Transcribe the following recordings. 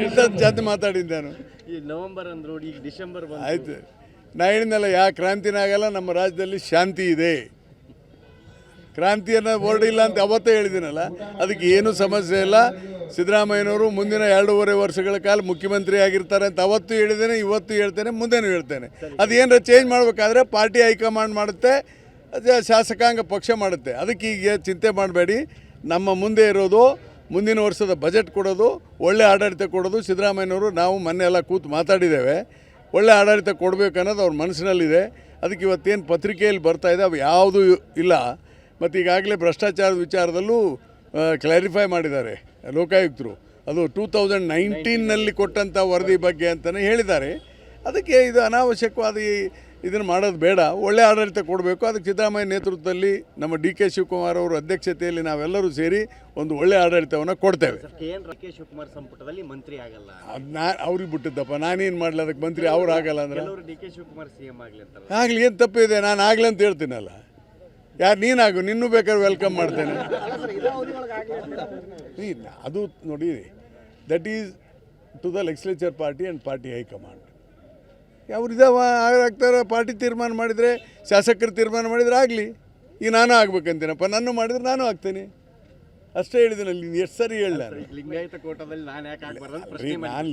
ಇಷ್ಟೊಂದು ಜಾತಿ ಮಾತಾಡಿದ್ದು ನಾನು. ಈ ನವೆಂಬರ್ ಅಂದ್ರು ಈಗ ಡಿಸೆಂಬರ್ ಬಂತು. ಆಯ್ತು, ನಾ ಹೇಳಿದ್ನಲ್ಲ, ಯಾವ ಕ್ರಾಂತಿನ ಆಗಲ್ಲ, ನಮ್ಮ ರಾಜ್ಯದಲ್ಲಿ ಶಾಂತಿ ಇದೆ. ಕ್ರಾಂತಿಯನ್ನು ಹೊರಡಿಲ್ಲ ಅಂತ ಅವತ್ತೇ ಹೇಳಿದ್ದೀನಲ್ಲ, ಅದಕ್ಕೆ ಏನೂ ಸಮಸ್ಯೆ ಇಲ್ಲ. ಸಿದ್ದರಾಮಯ್ಯನವರು ಮುಂದಿನ 2.5 ವರ್ಷಗಳ ಕಾಲ ಮುಖ್ಯಮಂತ್ರಿ ಆಗಿರ್ತಾರೆ ಅಂತ ಅವತ್ತು ಹೇಳಿದ್ದೇನೆ, ಇವತ್ತು ಹೇಳ್ತೇನೆ, ಮುಂದೆನೂ ಹೇಳ್ತೇನೆ. ಅದೇನಾರ ಚೇಂಜ್ ಮಾಡಬೇಕಾದ್ರೆ ಪಾರ್ಟಿ ಹೈಕಮಾಂಡ್ ಮಾಡುತ್ತೆ, ಶಾಸಕಾಂಗ ಪಕ್ಷ ಮಾಡುತ್ತೆ. ಅದಕ್ಕೆ ಈಗ ಚಿಂತೆ ಮಾಡಬೇಡಿ. ನಮ್ಮ ಮುಂದೆ ಇರೋದು ಮುಂದಿನ ವರ್ಷದ ಬಜೆಟ್ ಕೊಡೋದು, ಒಳ್ಳೆ ಆಡಳಿತ ಕೊಡೋದು. ಸಿದ್ದರಾಮಯ್ಯನವರು ನಾವು ಮೊನ್ನೆ ಎಲ್ಲ ಕೂತು ಮಾತಾಡಿದ್ದೇವೆ. ಒಳ್ಳೆ ಆಡಳಿತ ಕೊಡಬೇಕು ಅನ್ನೋದು ಅವ್ರ ಮನಸ್ಸಿನಲ್ಲಿದೆ. ಅದಕ್ಕೆ ಇವತ್ತೇನು ಪತ್ರಿಕೆಯಲ್ಲಿ ಬರ್ತಾ ಇದೆ ಅವು ಯಾವುದೂ ಇಲ್ಲ. ಮತ್ತು ಈಗಾಗಲೇ ಭ್ರಷ್ಟಾಚಾರದ ವಿಚಾರದಲ್ಲೂ ಕ್ಲಾರಿಫೈ ಮಾಡಿದ್ದಾರೆ ಲೋಕಾಯುಕ್ತರು. ಅದು 2019ನಲ್ಲಿ ಕೊಟ್ಟಂಥ ವರದಿ ಬಗ್ಗೆ ಅಂತಲೇ ಹೇಳಿದ್ದಾರೆ. ಅದಕ್ಕೆ ಇದು ಅನಾವಶ್ಯಕವಾದ ಇದನ್ನು ಮಾಡೋದು ಬೇಡ. ಒಳ್ಳೆ ಆಡಳಿತ ಕೊಡಬೇಕು. ಅದಕ್ಕೆ ಸಿದ್ದರಾಮಯ್ಯ ನೇತೃತ್ವದಲ್ಲಿ ನಮ್ಮ DK ಶಿವಕುಮಾರ್ ಅವರ ಅಧ್ಯಕ್ಷತೆಯಲ್ಲಿ ನಾವೆಲ್ಲರೂ ಸೇರಿ ಒಂದು ಒಳ್ಳೆ ಆಡಳಿತವನ್ನು ಕೊಡ್ತೇವೆ. DK ಶಿವಕುಮಾರ್ ಸಂಪುಟದಲ್ಲಿ ಮಂತ್ರಿ ಆಗಲ್ಲ, ಅದನ್ನ ಅವ್ರಿಗೆ ಬಿಟ್ಟಿದ್ದಪ್ಪ, ನಾನೇನು ಮಾಡಲಿ ಅದಕ್ಕೆ. ಮಂತ್ರಿ ಅವ್ರು ಆಗಲ್ಲ ಅಂದರೆ DK ಶಿವಕುಮಾರ್ CM ಆಗಲಿ ಅಂತ. ಆಗಲಿ, ಏನು ತಪ್ಪಿದೆ? ನಾನು ಆಗಲಿ ಅಂತ ಹೇಳ್ತೀನಲ್ಲ. ಯಾರು ನೀನಾಗು, ನಿನ್ನೂ ಬೇಕಾದ್ರೆ ವೆಲ್ಕಮ್ ಮಾಡ್ತೇನೆ. ಅದು ನೋಡಿ, that is to the legislature party and party high command. ಅವ್ರು ಇದಾವ ಆಗ್ತಾರೆ. ಪಾರ್ಟಿ ತೀರ್ಮಾನ ಮಾಡಿದರೆ, ಶಾಸಕರು ತೀರ್ಮಾನ ಮಾಡಿದರೆ ಆಗಲಿ. ಈಗ ನಾನು ಆಗ್ಬೇಕಂತೀನಪ್ಪ, ನಾನು ಮಾಡಿದ್ರೆ ನಾನು ಆಗ್ತೇನೆ. ಅಷ್ಟೇ ಹೇಳಿದ್ದೀನಲ್ಲಿ. ನೀನು ಎಷ್ಟು ಸರಿ ಹೇಳ? ಲಿಂಗಾಯತ ಕೋಟಾದಲ್ಲಿ ನಾನು ಯಾಕೆ ಆಗಬಾರ್ದು? ನಾನು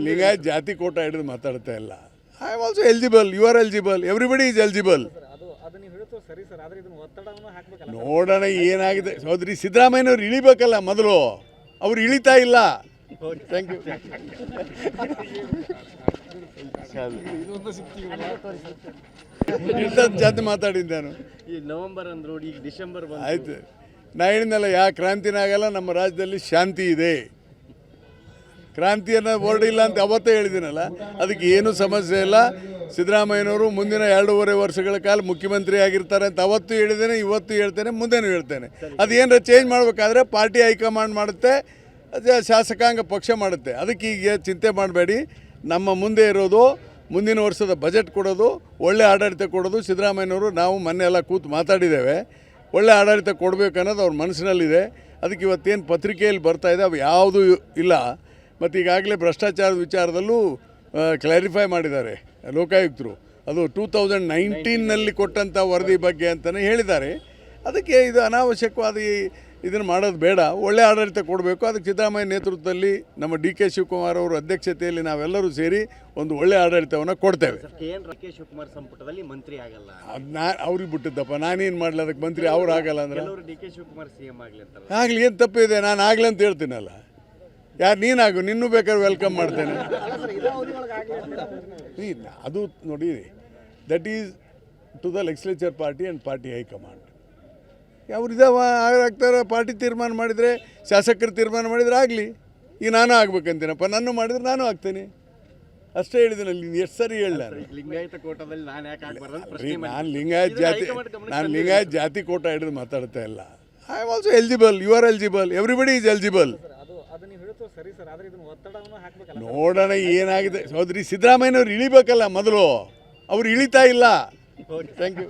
ಲಿಂಗಾಯತ್ ಜಾತಿ ಕೋಟ ಹಿಡಿದು ಮಾತಾಡ್ತಾ ಇಲ್ಲ. I am also eligible. You are eligible. Everybody is eligible. ನೋಡೋಣ ಏನಾಗಿದೆ. ಸೋದರಿ ಸಿದ್ದರಾಮಯ್ಯನವ್ರು ಇಳಿಬೇಕಲ್ಲ ಮೊದಲು. ಅವ್ರು ಇಳಿತಾ ಇಲ್ಲ. Thank you. ಇಷ್ಟೊಂದು ಜಾತಿ ಮಾತಾಡಿದ್ದು ನಾನು. ಈ ನವೆಂಬರ್ ಅಂದ್ರು ಈಗ ಡಿಸೆಂಬರ್ ಬಂತು. ಆಯ್ತು, ನಾ ಹೇಳಿದ್ನಲ್ಲ, ಯಾವ ಕ್ರಾಂತಿನ ಆಗಲ್ಲ, ನಮ್ಮ ರಾಜ್ಯದಲ್ಲಿ ಶಾಂತಿ ಇದೆ. ಕ್ರಾಂತಿಯನ್ನು ಹೊರಡಿಲ್ಲ ಅಂತ ಅವತ್ತೇ ಹೇಳಿದ್ದೀನಲ್ಲ, ಅದಕ್ಕೆ ಏನೂ ಸಮಸ್ಯೆ ಇಲ್ಲ. ಸಿದ್ದರಾಮಯ್ಯನವರು ಮುಂದಿನ 2.5 ವರ್ಷಗಳ ಕಾಲ ಮುಖ್ಯಮಂತ್ರಿ ಆಗಿರ್ತಾರೆ ಅಂತ ಅವತ್ತು ಹೇಳಿದ್ದೇನೆ, ಇವತ್ತು ಹೇಳ್ತೇನೆ, ಮುಂದೆನೂ ಹೇಳ್ತೇನೆ. ಅದೇನಾರ ಚೇಂಜ್ ಮಾಡಬೇಕಾದ್ರೆ ಪಾರ್ಟಿ ಹೈಕಮಾಂಡ್ ಮಾಡುತ್ತೆ, ಶಾಸಕಾಂಗ ಪಕ್ಷ ಮಾಡುತ್ತೆ. ಅದಕ್ಕೆ ಈಗ ಚಿಂತೆ ಮಾಡಬೇಡಿ. ನಮ್ಮ ಮುಂದೆ ಇರೋದು ಮುಂದಿನ ವರ್ಷದ ಬಜೆಟ್ ಕೊಡೋದು, ಒಳ್ಳೆ ಆಡಳಿತ ಕೊಡೋದು. ಸಿದ್ದರಾಮಯ್ಯನವರು ನಾವು ಮೊನ್ನೆ ಎಲ್ಲ ಕೂತು ಮಾತಾಡಿದ್ದೇವೆ. ಒಳ್ಳೆ ಆಡಳಿತ ಕೊಡಬೇಕು ಅನ್ನೋದು ಅವ್ರ ಮನಸ್ಸಿನಲ್ಲಿದೆ. ಅದಕ್ಕೆ ಇವತ್ತೇನು ಪತ್ರಿಕೆಯಲ್ಲಿ ಬರ್ತಾ ಇದೆ ಅವು ಯಾವುದೂ ಇಲ್ಲ. ಮತ್ತು ಈಗಾಗಲೇ ಭ್ರಷ್ಟಾಚಾರದ ವಿಚಾರದಲ್ಲೂ ಕ್ಲಾರಿಫೈ ಮಾಡಿದ್ದಾರೆ ಲೋಕಾಯುಕ್ತರು. ಅದು 2019ನಲ್ಲಿ ಕೊಟ್ಟಂಥ ವರದಿ ಬಗ್ಗೆ ಅಂತಲೇ ಹೇಳಿದ್ದಾರೆ. ಅದಕ್ಕೆ ಇದು ಅನಾವಶ್ಯಕವಾದ ಇದನ್ನು ಮಾಡೋದು ಬೇಡ. ಒಳ್ಳೆ ಆಡಳಿತ ಕೊಡಬೇಕು. ಅದಕ್ಕೆ ಸಿದ್ದರಾಮಯ್ಯ ನೇತೃತ್ವದಲ್ಲಿ ನಮ್ಮ DK ಶಿವಕುಮಾರ್ ಅವರ ಅಧ್ಯಕ್ಷತೆಯಲ್ಲಿ ನಾವೆಲ್ಲರೂ ಸೇರಿ ಒಂದು ಒಳ್ಳೆ ಆಡಳಿತವನ್ನು ಕೊಡ್ತೇವೆ. DK ಶಿವಕುಮಾರ್ ಸಂಪುಟದಲ್ಲಿ ಮಂತ್ರಿ ಆಗಲ್ಲ, ಅದನ್ನ ಅವ್ರಿಗೆ ಬಿಟ್ಟಿದ್ದಪ್ಪ, ನಾನೇನು ಮಾಡಲಿ ಅದಕ್ಕೆ. ಮಂತ್ರಿ ಅವ್ರು ಆಗಲ್ಲ ಅಂದರೆ DK ಶಿವಕುಮಾರ್ CM ಆಗಲಿ ಅಂತ. ಆಗಲಿ, ಏನು ತಪ್ಪಿದೆ? ನಾನು ಆಗಲಿ ಅಂತ ಹೇಳ್ತೀನಲ್ಲ. ಯಾರು ನೀನಾಗು, ನಿನ್ನೂ ಬೇಕಾದ್ರೆ ವೆಲ್ಕಮ್ ಮಾಡ್ತೇನೆ. ಅದು ನೋಡಿ, that is to the legislature party and party high command. ಅವ್ರು ಇದಾವ ಆಗ್ತಾರೆ. ಪಾರ್ಟಿ ತೀರ್ಮಾನ ಮಾಡಿದರೆ, ಶಾಸಕರು ತೀರ್ಮಾನ ಮಾಡಿದರೆ ಆಗಲಿ. ಈಗ ನಾನು ಆಗ್ಬೇಕಂತೀನಪ್ಪ, ನಾನು ಮಾಡಿದ್ರೆ ನಾನು ಆಗ್ತೇನೆ. ಅಷ್ಟೇ ಹೇಳಿದ್ದೀನಲ್ಲಿ. ನೀನು ಎಷ್ಟು ಸರಿ ಹೇಳ? ಲಿಂಗಾಯತ ಕೋಟಾದಲ್ಲಿ ನಾನು ಯಾಕೆ ಆಗಬಾರ್ದು? ನಾನು ಲಿಂಗಾಯತ್ ಜಾತಿ ಕೋಟ ಹಿಡಿದು ಮಾತಾಡ್ತಾ ಇಲ್ಲ. I am also eligible. You are eligible. Everybody is eligible. ನೋಡೋಣ ಏನಾಗಿದೆ. ಸೋದರಿ ಸಿದ್ದರಾಮಯ್ಯನವ್ರು ಇಳಿಬೇಕಲ್ಲ ಮೊದಲು. ಅವ್ರು ಇಳಿತಾ ಇಲ್ಲ. Thank you.